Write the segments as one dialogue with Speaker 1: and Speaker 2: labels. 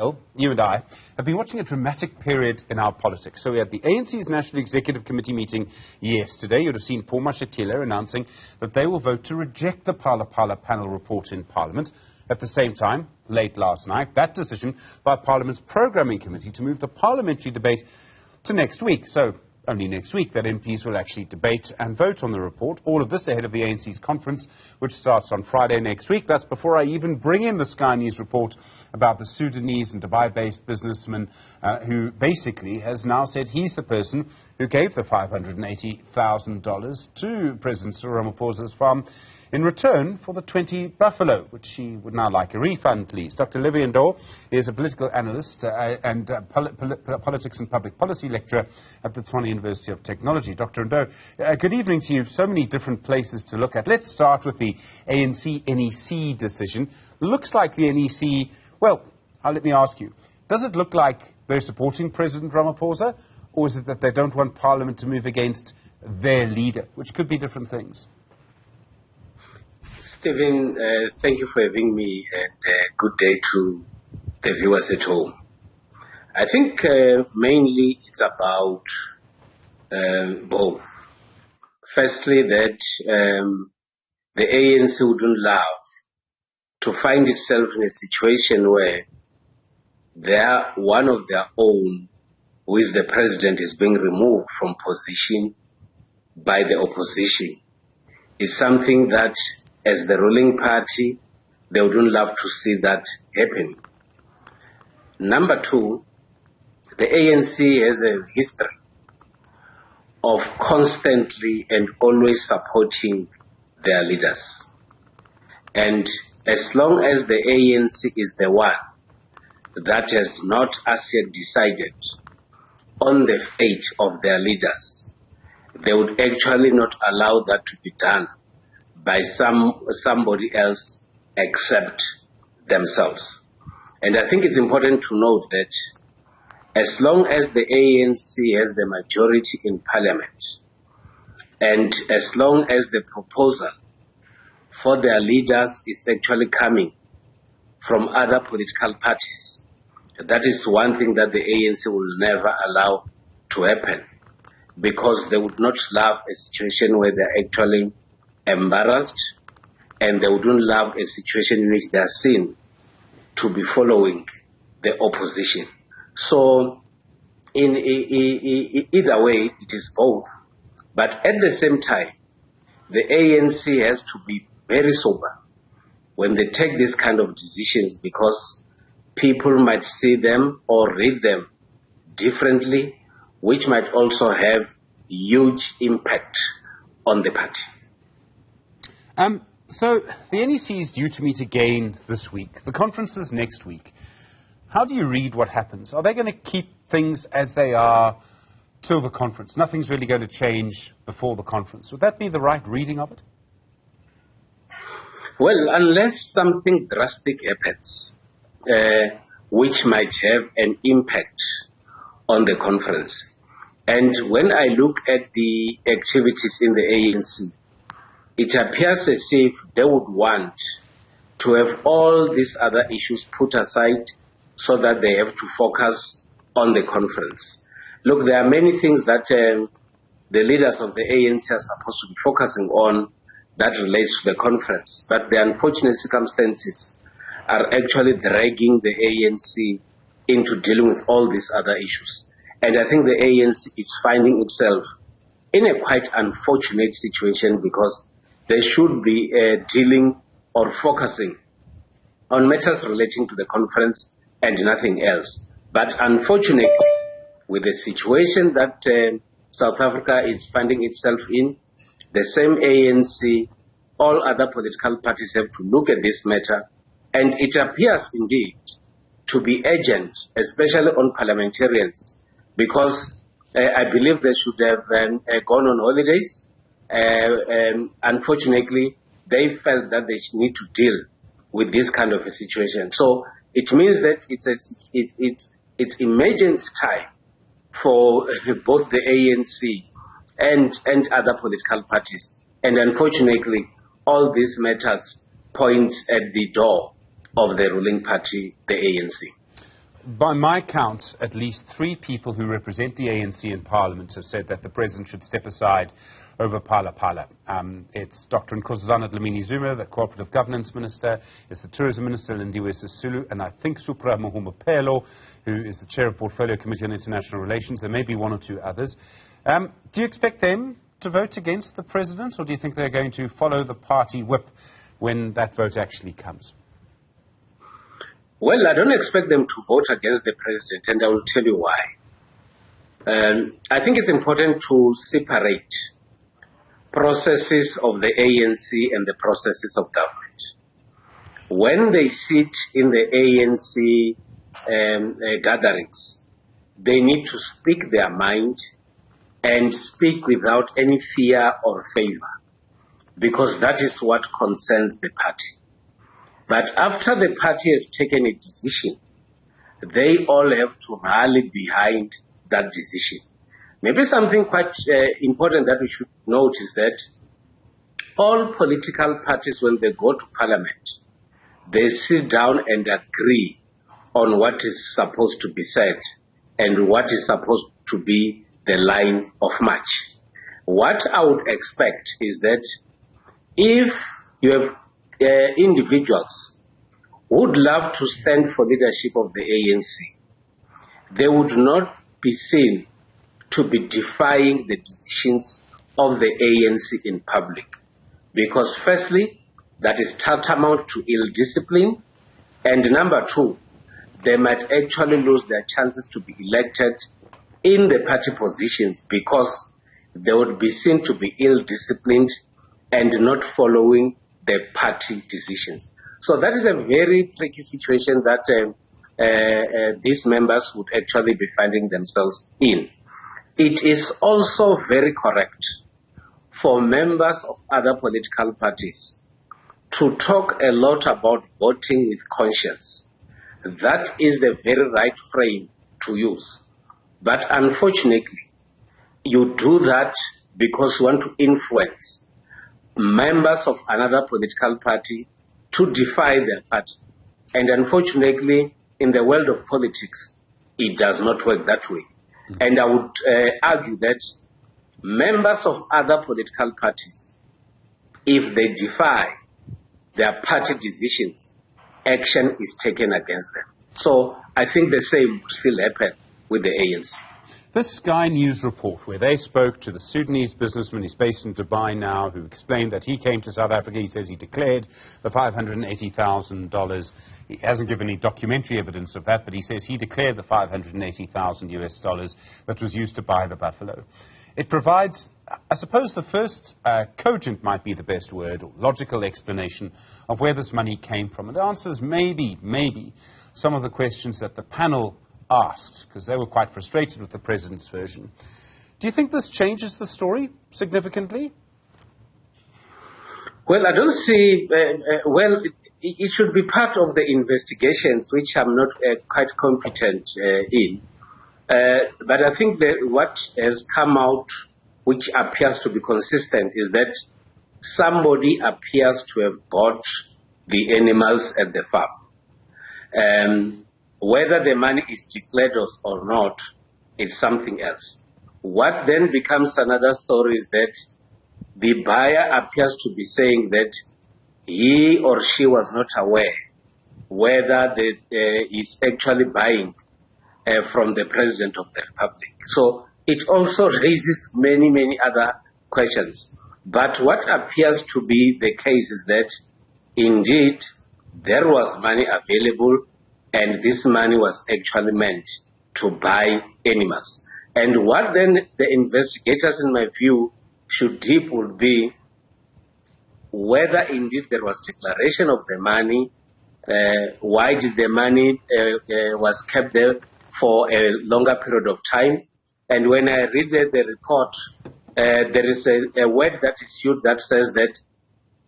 Speaker 1: Well, you and I have been watching a dramatic period in our politics. So we had the ANC's National Executive Committee meeting yesterday. You'd have seen Paul Mashatile announcing that they will vote to reject the Phala Phala panel report in Parliament. At the same time, late last night, that decision by Parliament's Programming Committee to move the parliamentary debate to next week. So only next week that MPs will actually debate and vote on the report. All of this ahead of the ANC's conference, which starts on Friday next week. That's before I even bring in the Sky News report about the Sudanese and Dubai-based businessman who basically has now said he's the person who gave the $580,000 to President Cyril Ramaphosa's farm in return for the 20 buffalo, which he would now like a refund, please. Dr Levy Ndou is a political analyst and politics and public policy lecturer at the Tshwane University of Technology. Dr Ndou, good evening to you. So many different places to look at. Let's start with the ANC-NEC decision. Looks like the NEC, well, let me ask you, does it look like they're supporting President Ramaphosa, or is it that they don't want Parliament to move against their leader, which could be different things?
Speaker 2: Stephen, thank you for having me, and good day to the viewers at home. I think mainly it's about both. Firstly, that the ANC wouldn't love to find itself in a situation where one of their own, who is the president, is being removed from position by the opposition. It's something that, as the ruling party, they wouldn't love to see that happen. Number two, the ANC has a history of constantly and always supporting their leaders. And as long as the ANC is the one that has not as yet decided on the fate of their leaders, they would actually not allow that to be done by somebody else except themselves. And I think it's important to note that as long as the ANC has the majority in Parliament, and as long as the proposal for their leaders is actually coming from other political parties, that is one thing that the ANC will never allow to happen, because they would not love a situation where they're actually embarrassed, and they wouldn't love a situation in which they are seen to be following the opposition. So in either way, it is both. But at the same time, the ANC has to be very sober when they take these kind of decisions, because people might see them or read them differently, which might also have huge impact on the party.
Speaker 1: So the NEC is due to meet again this week. The conference is next week. How do you read what happens? Are they going to keep things as they are till the conference? Nothing's really going to change before the conference. Would that be the right reading of it?
Speaker 2: Well, unless something drastic happens, which might have an impact on the conference. And when I look at the activities in the ANC, it appears as if they would want to have all these other issues put aside so that they have to focus on the conference. Look, there are many things that the leaders of the ANC are supposed to be focusing on that relates to the conference. But the unfortunate circumstances are actually dragging the ANC into dealing with all these other issues. And I think the ANC is finding itself in a quite unfortunate situation, because they should be dealing or focusing on matters relating to the conference and nothing else. But unfortunately, with the situation that South Africa is finding itself in, the same ANC, all other political parties have to look at this matter, and it appears indeed to be urgent, especially on parliamentarians, because I believe they should have gone on holidays. Unfortunately, they felt that they need to deal with this kind of a situation. So it means that it's emergent time for both the ANC and other political parties. And unfortunately, all these matters point at the door of the ruling party, the ANC.
Speaker 1: By my count, at least 3 people who represent the ANC in Parliament have said that the President should step aside over Phala Phala. It's Dr Nkosazana Dlamini-Zuma, the Cooperative Governance Minister, it's the Tourism Minister, Lindiwe Sisulu, and I think Supra Mahumapelo, who is the Chair of Portfolio Committee on International Relations. There may be 1 or 2 others. Do you expect them to vote against the President, or do you think they're going to follow the party whip when that vote actually comes?
Speaker 2: Well, I don't expect them to vote against the President, and I will tell you why. I think it's important to separate processes of the ANC and the processes of government. When they sit in the ANC gatherings, they need to speak their mind and speak without any fear or favor, because that is what concerns the party. But after the party has taken a decision, they all have to rally behind that decision. Maybe something quite important that we should note is that all political parties, when they go to Parliament, they sit down and agree on what is supposed to be said and what is supposed to be the line of march. What I would expect is that if you have individuals who would love to stand for leadership of the ANC, they would not be seen to be defying the decisions of the ANC in public. Because firstly, that is tantamount to ill discipline, and number 2, they might actually lose their chances to be elected in the party positions because they would be seen to be ill disciplined and not following the party decisions. So that is a very tricky situation that these members would actually be finding themselves in. It is also very correct for members of other political parties to talk a lot about voting with conscience. That is the very right frame to use. But unfortunately, you do that because you want to influence members of another political party to defy their party. And unfortunately, in the world of politics, it does not work that way. And I would argue that members of other political parties, if they defy their party decisions, action is taken against them. So I think the same will still happen with the ANC.
Speaker 1: This Sky News report, where they spoke to the Sudanese businessman, he's based in Dubai now, who explained that he came to South Africa. He says he declared the $580,000. He hasn't given any documentary evidence of that, but he says he declared the $580,000 that was used to buy the buffalo. It provides, I suppose, the first cogent might be the best word, or logical explanation of where this money came from. It answers maybe some of the questions that the panel asked, because they were quite frustrated with the President's version. Do you think this changes the story significantly?
Speaker 2: Well, I don't see, it should be part of the investigations, which I'm not quite competent in. But I think that what has come out, which appears to be consistent, is that somebody appears to have bought the animals at the farm. Whether the money is declared or not, is something else. What then becomes another story is that the buyer appears to be saying that he or she was not aware whether he's actually buying from the President of the Republic. So it also raises many other questions. But what appears to be the case is that indeed there was money available, and this money was actually meant to buy animals. And what then the investigators, in my view, should deep would be whether indeed there was declaration of the money, why did the money was kept there for a longer period of time. And when I read the report, there is a word that is used that says that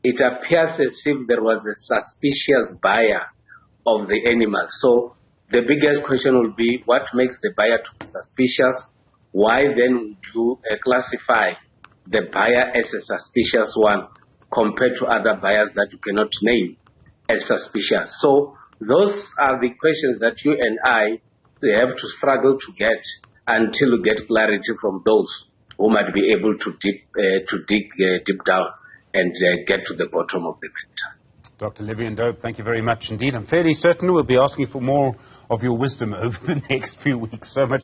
Speaker 2: it appears as if there was a suspicious buyer of the animal. So the biggest question will be, what makes the buyer to be suspicious? Why then would you classify the buyer as a suspicious one compared to other buyers that you cannot name as suspicious? So Those are the questions that you and I have to struggle to get until we get clarity from those who might be able to dig deep down and get to the bottom of the matter.
Speaker 1: Dr. Levy Ndou, thank you very much indeed. I'm fairly certain we'll be asking for more of your wisdom over the next few weeks. So much.